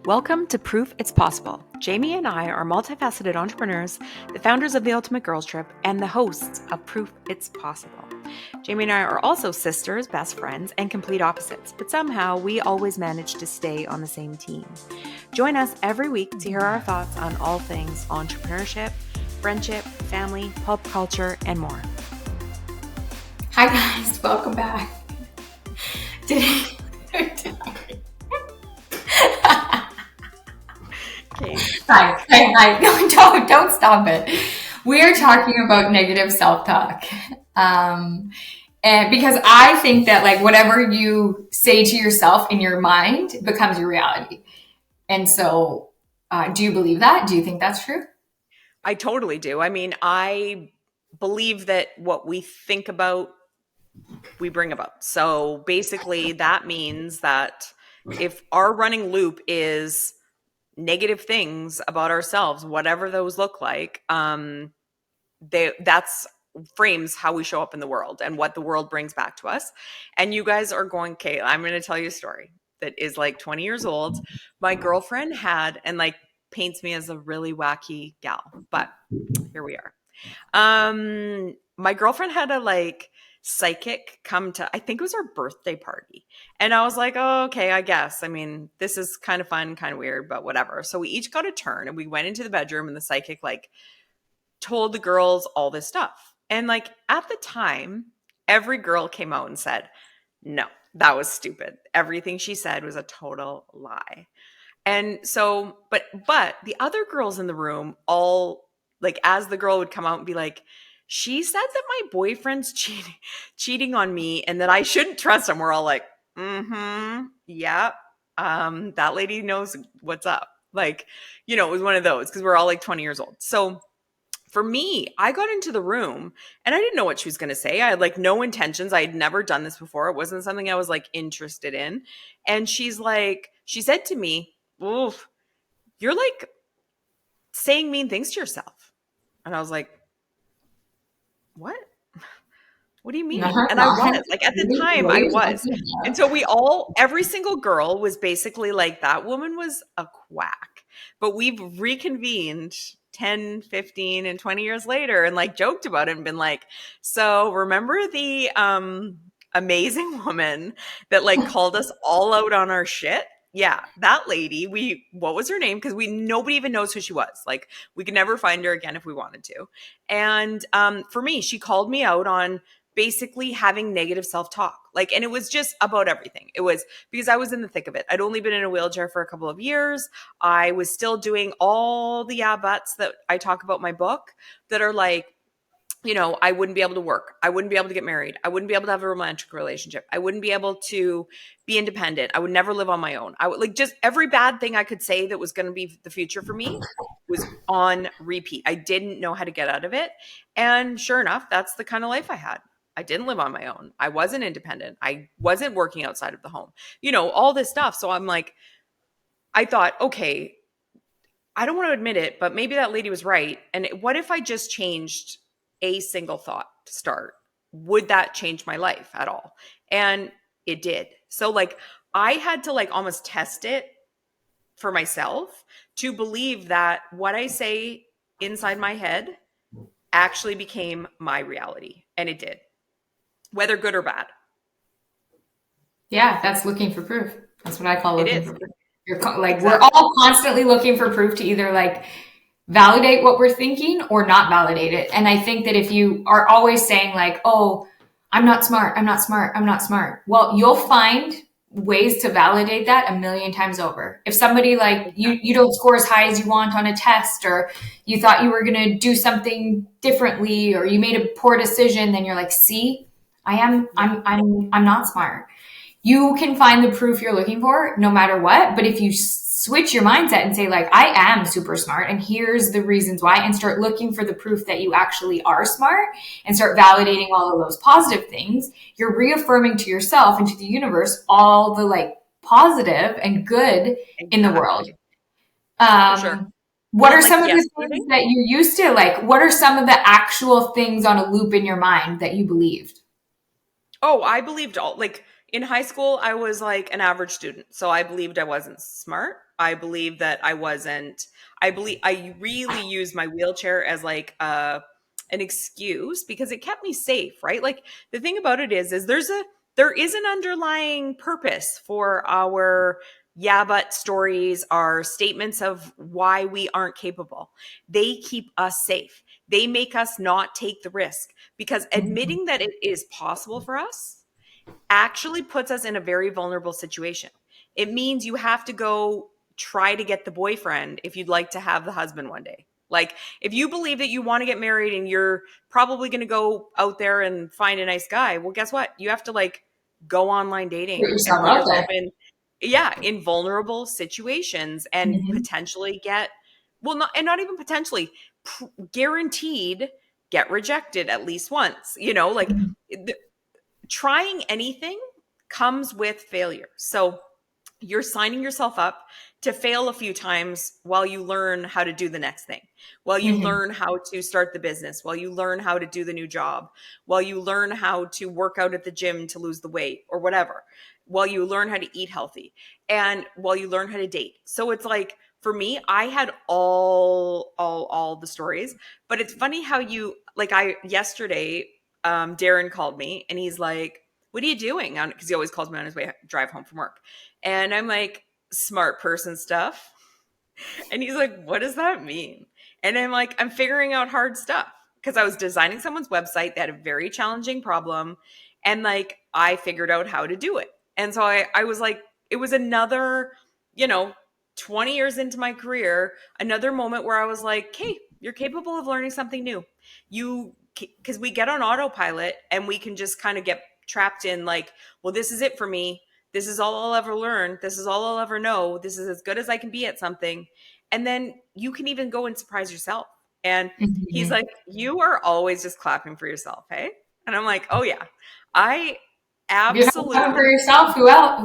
Welcome to Proof It's Possible. Jamie and I are multifaceted entrepreneurs, the founders of the Ultimate Girls Trip, and the hosts of Proof It's Possible. Jamie and I are also sisters, best friends, and complete opposites, but somehow we always manage to stay on the same team. Join us every week to hear our thoughts on all things entrepreneurship, friendship, family, pop culture, and more. Hi guys, welcome back. Today, Hi. No, don't stop it. We are talking about negative self-talk. And because I think that like whatever you say to yourself in your mind becomes your reality. And so, do you believe that? Do you think that's true? I totally do. I mean, I believe that what we think about, we bring about. So basically, that means that if our running loop is negative things about ourselves, whatever those look like, that's frames how we show up in the world and what the world brings back to us. And you guys are going, okay, I'm going to tell you a story that is like 20 years old. My girlfriend had, and like paints me as a really wacky gal, but here we are. My girlfriend had a like psychic come to, I think it was her birthday party. And I was like, oh, okay, I guess. I mean, this is kind of fun, kind of weird, but whatever. So we each got a turn and we went into the bedroom and the psychic like told the girls all this stuff. And like at the time, every girl came out and said, no, that was stupid. Everything she said was a total lie. And so, but the other girls in the room all like, as the girl would come out and be like, she said that my boyfriend's cheating on me and that I shouldn't trust him. We're all like, yeah, that lady knows what's up. Like, it was one of those because we're all like 20 years old. So for me, I got into the room and I didn't know what she was going to say. I had like no intentions. I had never done this before. It wasn't something I was like interested in. And she said to me, oof, you're like saying mean things to yourself. And I was like, what? What do you mean? And I was like, at the time I was. And so every single girl was basically like, that woman was a quack. But we've reconvened 10, 15, and 20 years later and like joked about it and been like, so remember the amazing woman that like called us all out on our shit? Yeah, that lady, what was her name? Because nobody even knows who she was. Like we could never find her again if we wanted to. And for me, she called me out on basically having negative self-talk. Like, and it was just about everything. It was because I was in the thick of it. I'd only been in a wheelchair for a couple of years. I was still doing all the yeah buts that I talk about in my book that are like, I wouldn't be able to work. I wouldn't be able to get married. I wouldn't be able to have a romantic relationship. I wouldn't be able to be independent. I would never live on my own. I would like just every bad thing I could say that was going to be the future for me was on repeat. I didn't know how to get out of it. And sure enough, that's the kind of life I had. I didn't live on my own. I wasn't independent. I wasn't working outside of the home, all this stuff. So I'm like, I thought, okay, I don't want to admit it, but maybe that lady was right. And what if I just changed a single thought to start? Would that change my life at all? And it did. So like I had to like almost test it for myself to believe that what I say inside my head actually became my reality. And it did, whether good or bad. Yeah, that's looking for proof. That's what I call looking for proof. Exactly. We're all constantly looking for proof to either like validate what we're thinking or not validate it. And I think that if you are always saying like, oh, I'm not smart, I'm not smart, I'm not smart. Well, you'll find ways to validate that a million times over. If somebody like you don't score as high as you want on a test, or you thought you were going to do something differently, or you made a poor decision, then you're like, see, I'm not smart. You can find the proof you're looking for no matter what. But if you switch your mindset and say like, I am super smart and here's the reasons why, and start looking for the proof that you actually are smart and start validating all of those positive things, you're reaffirming to yourself and to the universe all the like positive and good in the world. Sure. What are some of the things that you used to like? What are some of the actual things on a loop in your mind that you believed? Oh, I believed in high school, I was like an average student. So I believed I wasn't smart. I believe that I wasn't. I believe I really used my wheelchair as like an excuse because it kept me safe, right? Like the thing about it is there is an underlying purpose for our yeah but stories, our statements of why we aren't capable. They keep us safe. They make us not take the risk because Mhm. admitting that it is possible for us actually puts us in a very vulnerable situation. It means you have to go try to get the boyfriend if you'd like to have the husband one day. Like, if you believe that you want to get married and you're probably going to go out there and find a nice guy, well, guess what? You have to like go online Put dating and yourself put out yourself there. in, yeah, in vulnerable situations and Mhm. potentially get, well, not, and not even potentially, guaranteed get rejected at least once, like Mhm. trying anything comes with failure. So you're signing yourself up to fail a few times while you learn how to do the next thing, while you Mhm. learn how to start the business, while you learn how to do the new job, while you learn how to work out at the gym to lose the weight or whatever, while you learn how to eat healthy, and while you learn how to date. So it's like for me, I had all the stories, but it's funny how you like I yesterday Darren called me and he's like, "What are you doing?" Because he always calls me on his way drive home from work, and I'm like, "Smart person stuff." And he's like, "What does that mean?" And I'm like, "I'm figuring out hard stuff." Because I was designing someone's website that had a very challenging problem. And like, I figured out how to do it. And so I was like, it was another, you know, 20 years into my career, another moment where I was like, hey, you're capable of learning something new. Because we get on autopilot and we can just kind of get trapped in like, well, this is it for me. This is all I'll ever learn. This is all I'll ever know. This is as good as I can be at something. And then you can even go and surprise yourself. And he's Mhm. like, you are always just clapping for yourself, hey? And I'm like, oh yeah, I If you're not clapping for absolutely yourself, who else?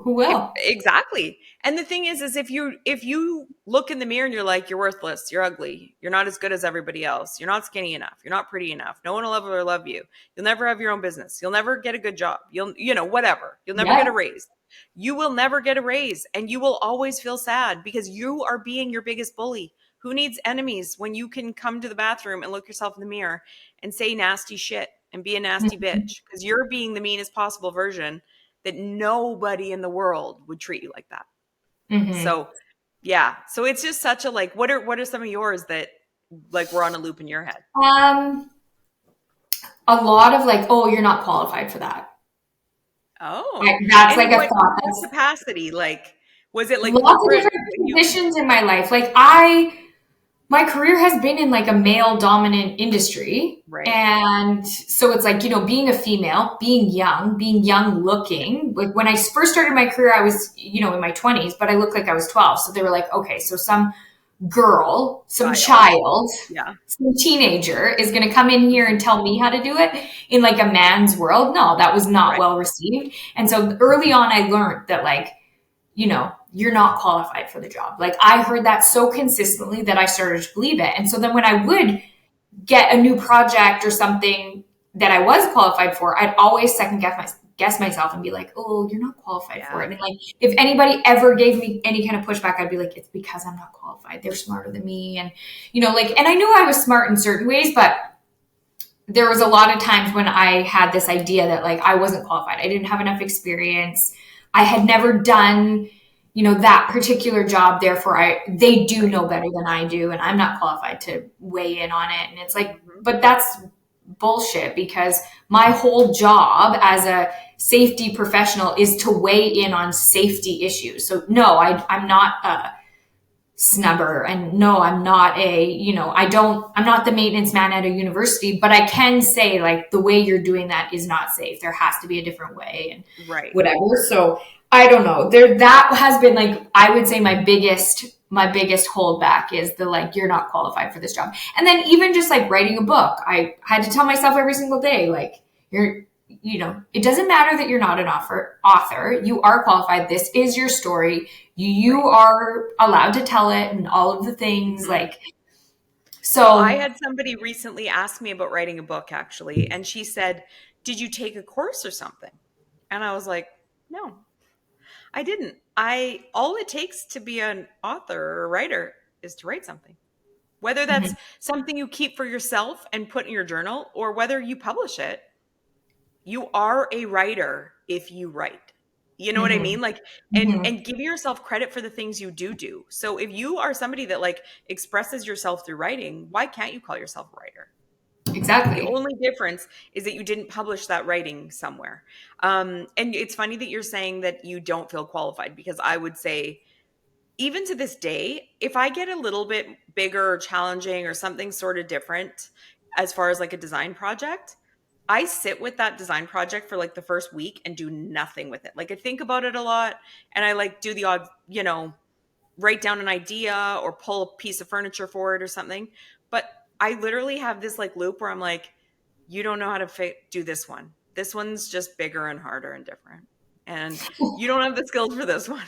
Who will? exactly. And the thing is if you look in the mirror and you're like, you're worthless, you're ugly, you're not as good as everybody else, you're not skinny enough, you're not pretty enough, no one will ever love you, you'll never have your own business, you'll never get a good job, whatever, you'll never get a Yeah. raise. You will never get a raise and you will always feel sad because you are being your biggest bully. Who needs enemies when you can come to the bathroom and look yourself in the mirror and say nasty shit and be a nasty Mhm. bitch because you're being the meanest possible version that nobody in the world would treat you like that. Mhm. So, yeah. So it's just such a like what are some of yours that like were on a loop in your head? Um, a lot of like, oh, you're not qualified for that. Oh. That's And like a in thought what that's capacity? Like was it like lots of corporate different when you positions in my life. My career has been in like a male dominant industry. right. And so it's like, being a female, being young looking. Like when I first started my career, I was, in my 20s, but I looked like I was 12. So they were like, okay, so some girl, some Child. child, Yeah. some teenager is going to come in here and Mhm. tell me how to do it in like a man's world. No, that was not Right. well received. And so early on, I learned that like, you're not qualified for the job. Like I heard that so consistently that I started to believe it. And so then when I would get a new project or something that I was qualified for, I'd always guess myself and be like, oh, you're not qualified for Yeah. it. And like, if anybody ever gave me any kind of pushback, I'd be like, it's because I'm not qualified. They're smarter than me. And, and I knew I was smart in certain ways, but there was a lot of times when I had this idea that like I wasn't qualified. I didn't have enough experience. I had never done, that particular job. Therefore, they do Right. know better than I do, and I'm not qualified to weigh in on it. And it's like, Mhm. but that's bullshit because my whole job as a safety professional is to weigh in on safety issues. So no, I'm not a snubber, and no, I'm not I'm not the maintenance man at a university, but I can say like the way you're doing that is not safe. There has to be a different way and Right. whatever. So I don't know, that has been like, I would say my biggest holdback is the like, you're not qualified for this job. And then even just like writing a book, I had to tell myself every single day like, it doesn't matter that you're not an author, you are qualified, this is your story, you Right. are allowed to tell it and all of the things Mhm. like, Well, I so had somebody recently ask me about writing a book actually, and she said, "Did you take a course or something?" And I was like, "No." I didn't. I all it takes to be an author or a writer is to write something. Whether that's Mhm. something you keep for yourself and put in your journal or whether you publish it, you are a writer if you write. You know what I Mhm. mean? Like, Mhm. and give yourself credit for the things you do. So if you are somebody that like expresses yourself through writing, why can't you call yourself a writer? The Exactly. only difference is that you didn't publish that writing somewhere. And it's funny that you're saying that you don't feel qualified because I would say, even to this day, if I get a little bit bigger or challenging or something sort of different as far as like a design project, I sit with that design project for like the first week and do nothing with it. Like I think about it a lot and I like do the odd, write down an idea or pull a piece of furniture for it or something. But I literally have this like loop where I'm like, you don't know how to do this one. This one's just bigger and harder and different. And you don't have the skills for this one.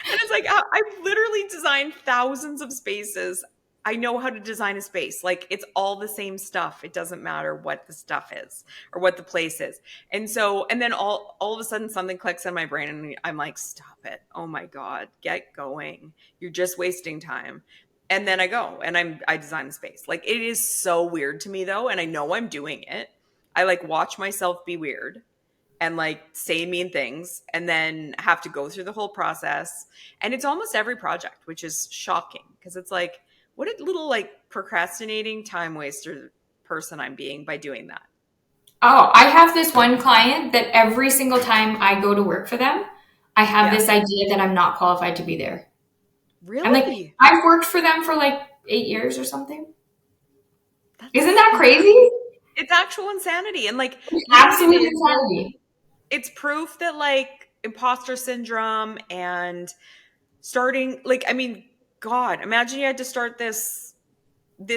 And it's like, I've literally designed thousands of spaces. I know how to design a space. Like it's all the same stuff. It doesn't matter what the stuff is or what the place is. And so, and then all of a sudden something clicks in my brain and I'm like, stop it. Oh my God, get going. You're just wasting time. And then I go and I design the space. Like it is so weird to me though. And I know I'm doing it. I like watch myself be weird and like say mean things and then have to go through the whole process. And it's almost every project, which is shocking because it's like, what a little like procrastinating time waster person I'm being by doing that. Oh, I have this one client that every single time I go to work for them, I have Yeah. this idea that I'm not qualified to be there. I'm like, Really? I've worked for them for like 8 years or something. Isn't That's that insane. crazy? It's actual insanity. And like, you know what it Absolute is? insanity. It's proof that like imposter syndrome and starting like, I mean, God, imagine you had to start this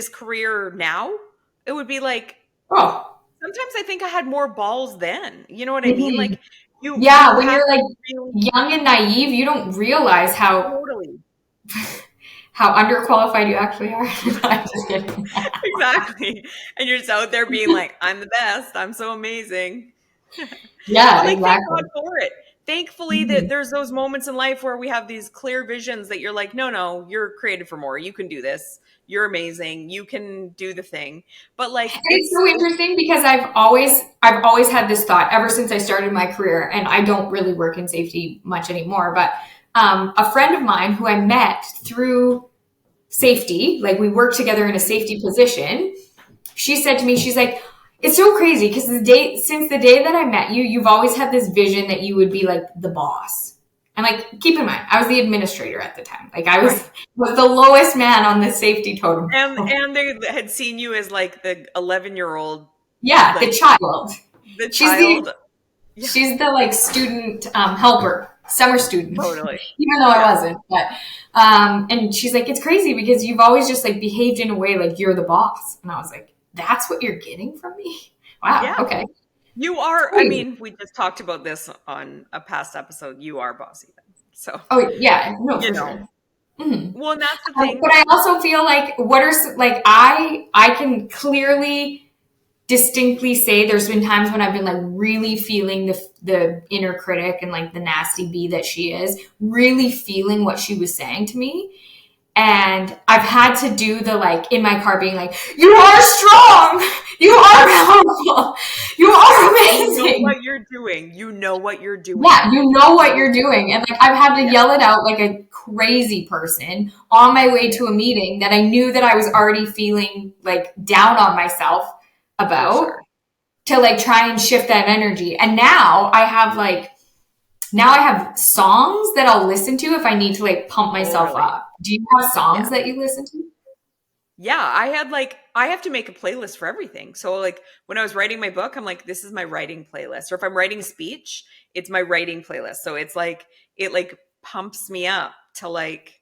career now. It would be like, Oh, sometimes I think I had more balls then. You know what I mean? mhm. Like you Yeah. When have you're like to really young and naive, you don't realize totally how underqualified you actually are. I'm just kidding. exactly. And you're just out there being like, I'm the best. I'm so amazing. Yeah, But like thank God exactly. for it. Thankfully that Mhm. there's those moments in life where we have these clear visions that you're like, no, no, you're created for more. You can do this. You're amazing. You can do the thing. But like And it's so it's interesting because I've always had this thought ever since I started my career, and I don't really work in safety much anymore. But a friend of mine who I met through safety, like we worked together in a safety position, she said to me, she's like, it's so crazy because since the day that I met you, you've always had this vision that you would be like the boss. And like, keep in mind, I was the administrator at the time. Like I right. was the lowest man on the safety totem pole. And they had seen you as like the 11-year-old, Yeah, the like child. the She's the child. Yeah, she's the like student helper, summer student, totally. even though I Yeah. wasn't. But and she's like, it's crazy because you've always just like behaved in a way like you're the boss. And I was like, that's what you're getting from me? Wow. Yeah. Okay. You It's are, I crazy. mean, we just talked about this on a past episode. You are bossy then. So, Oh yeah, no, you for know. sure. Mhm. Well, and that's the thing. But I also feel like like I can clearly distinctly say there's been times when I've been like really feeling the inner critic and like the nasty bee that she is, really feeling what she was saying to me. And I've had to do the like in my car being like, you are strong, you are powerful, you are You know amazing. what you're doing. You know what you're Yeah, doing. you know what you're doing. And like I've had to Yeah, yell it out like a crazy person on my way yeah, to a meeting that I knew that I was already feeling like down on myself for about sure. to like try and shift that energy. And now I have songs that I'll listen to if I need to like pump myself Totally. up. Do you have songs Yeah. that you listen to? Yeah. I had like, I have to make a playlist for everything. So, like, when I was writing my book, I'm like, this is my writing playlist. Or if I'm writing a speech, it's my writing playlist. So it's like, it like pumps me up to like,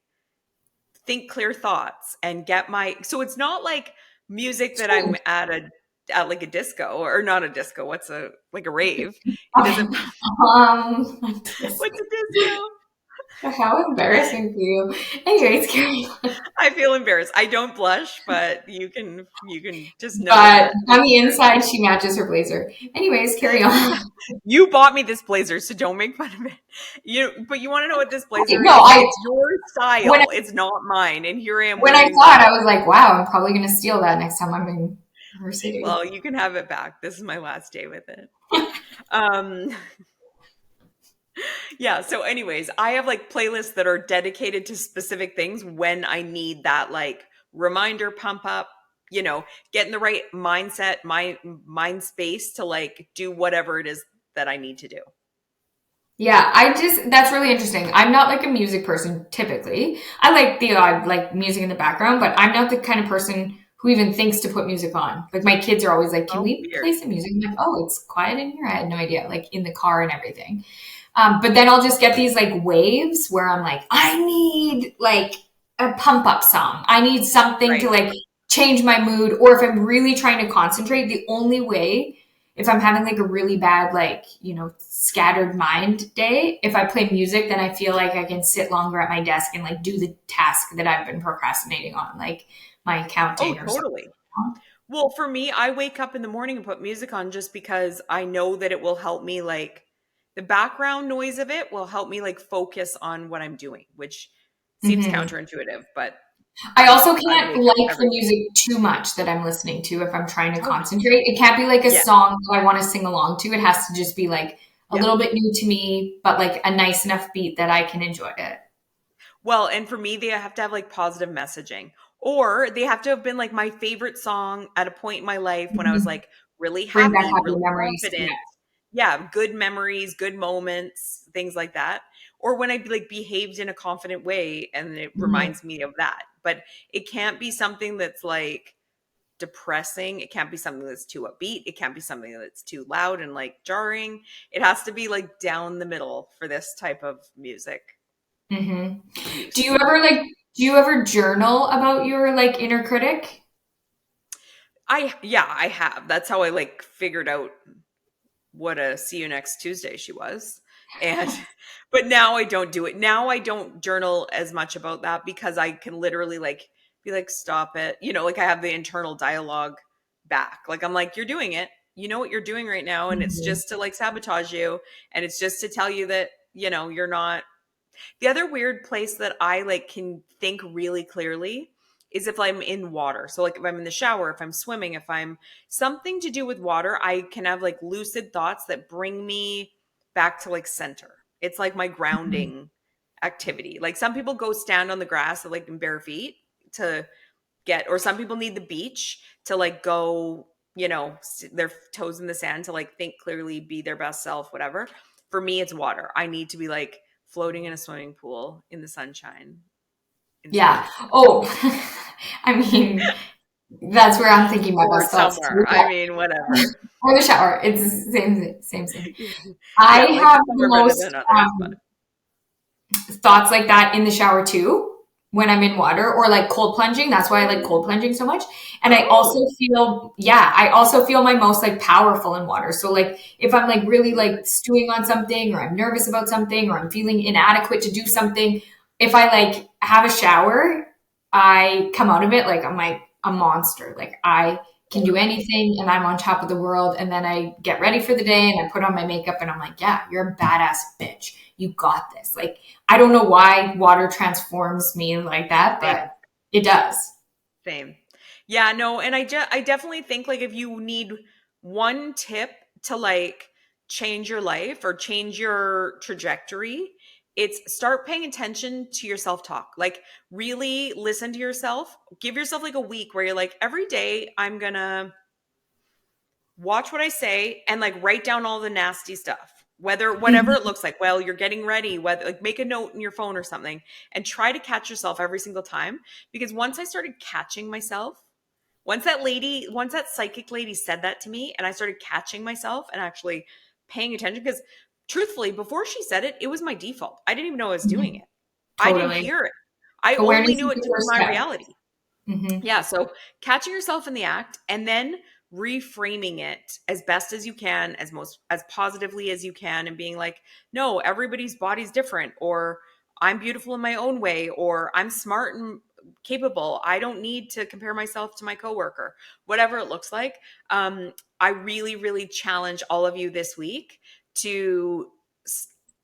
think clear thoughts and get my so it's not like music that I'm Sure. at like a disco or not a disco, what's a like a rave. It Okay. doesn't Um, what's a disco? How embarrassing for you. Anyways, carry on. I feel embarrassed. I don't blush, but you can just know But that on it's the embarrassing. inside, she matches her blazer. Anyways, carry on. You bought me this blazer, so don't make fun of it. But you want to know what this Okay, blazer no, is? It's your when style. It's not mine. And here I am when I wearing saw it, like, I was like, wow, I'm probably gonna steal that next time I'm in her city. well, you can have it back. This is my last day with it. Um, yeah. So, anyways, I have like playlists that are dedicated to specific things when I need that like reminder pump up, get in the right mindset, my mind space to like do whatever it is that I need to do. Yeah, that's really interesting. I'm not like a music person typically. I like the odd like music in the background, but I'm not the kind of person who even thinks to put music on. Like my kids are always like, "Can Oh, we weird. play some music?" I'm like, "Oh, it's quiet in here." I had no idea. Like in the car and everything. But then I'll just get these like waves where I'm like, I need like a pump up song. I need something to Right. like change my mood. Or if I'm really trying to concentrate, the only way, if I'm having like a really bad, like, scattered mind day, if I play music, then I feel like I can sit longer at my desk and like do the task that I've been procrastinating on, like my Oh, accounting or something. totally. Well, for me, I wake up in the morning and put music on just because I know that it will help me like the background noise of it will help me like focus on what I'm doing, which seems Mhm. counterintuitive, but I also I can't wake up like the every day. music too much that I'm listening to if I'm trying to Totally. concentrate. It can't be like a Yeah. song that I want to sing along to. It has to just be like a Yeah. little bit new to me, but like a nice enough beat that I can enjoy it. Well, and for me, they have to have like positive messaging, or they have to have been like my favorite song at a point in my life when I was Mhm. like really Bring back happy, happy really memories. Yeah. confident. Yeah, good memories, good moments, things like that. Or when I like behaved in a confident way and it Mhm. reminds me of that. But it can't be something that's like depressing. It can't be something that's too upbeat. It can't be something that's too loud and like jarring. It has to be like down the middle for this type of music Mhm. Do you use. ever like, do you ever journal about your like inner critic? Yeah, I have. That's how I like figured out what a see you next Tuesday she was. And but now I don't do it. Now I don't journal as much about that because I can literally like be like stop it. Like I have the internal dialogue back. Like I'm like you're doing it. You know what you're doing right now and it's Mhm. just to like sabotage you and it's just to tell you that, you're not. The other weird place that I like can think really clearly is if I'm in water. So like if I'm in the shower, if I'm swimming, if I'm something to do with water, I can have like lucid thoughts that bring me back to like center. It's like my grounding activity. Like some people go stand on the grass like in bare feet to or some people need the beach to like go, their toes in the sand to like think clearly, be their best self, whatever. For me, it's water. I need to be like floating in a swimming pool in the sunshine instead Yeah. of, Oh, I mean, that's where I'm thinking my or best thoughts somewhere. too. I mean, whatever. Or the shower. It's the same. I Yeah, like have the some are better most than others, but thoughts like that in the shower too when I'm in water or like cold plunging. That's why I like cold plunging so much. And I also oh, feel, yeah, I also feel my most like powerful in water. So like if I'm like really like stewing on something or I'm nervous about something or I'm feeling inadequate to do something, if I like have a shower, I come out of it like I'm like a monster. Like I can do totally. anything and I'm on top of the world. And then I get ready for the day and I put on my makeup and I'm like, yeah, you're a badass bitch. You got this. Like I don't know why water transforms me like that, Same. but it does. Same. Yeah, no, and I definitely think like if you need one tip to like change your life or change your trajectory, it's start paying attention to your self-talk. Like really listen to yourself. Give yourself like a week where you're like every day I'm going to watch what I say and like write down all the nasty stuff. Whatever it Mhm. looks like, well, you're getting ready, whether like make a note in your phone or something and try to catch yourself every single time. Because once I started catching myself, once that psychic lady said that to me and I started catching myself and actually paying attention, because truthfully, before she said it, it was my default. I didn't even know I was doing Mhm. it. I didn't Totally. hear it. I only Awareness knew is it the to be first my step. reality. Hmm. Yeah, so catching yourself in the act and then reframing it as best as you can, as positively as you can, and being like, no, everybody's body's different, or I'm beautiful in my own way, or I'm smart and capable. I don't need to compare myself to my coworker, whatever it looks like. I really, really challenge all of you this week to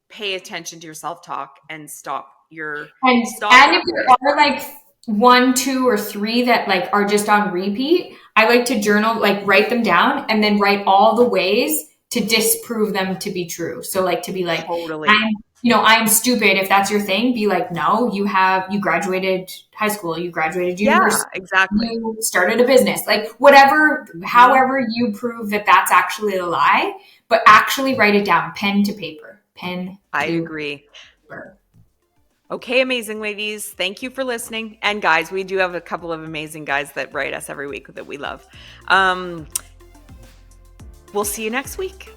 pay attention to your self-talk and stop And if that there voice. are like one, two, or three that like are just on repeat, I like to journal, like write them down and then write all the ways to disprove them to be true. So like to be like, Totally. I'm, I'm stupid. If that's your thing, be like, no, you graduated high school, you graduated Yeah, university, exactly. you started a business, like whatever, Mhm. however you prove that that's actually a lie, but actually write it down, pen I to agree. paper. Okay, amazing ladies. Thank you for listening. And guys, we do have a couple of amazing guys that write us every week that we love. We'll see you next week.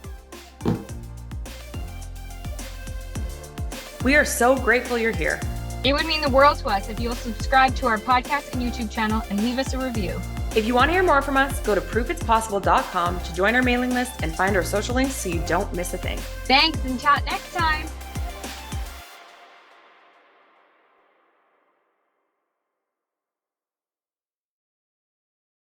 We are so grateful you're here. It would mean the world to us if you'll subscribe to our podcast and YouTube channel and leave us a review. If you want to hear more from us, go to proofitspossible.com to join our mailing list and find our social links so you don't miss a thing. Thanks, and chat next time.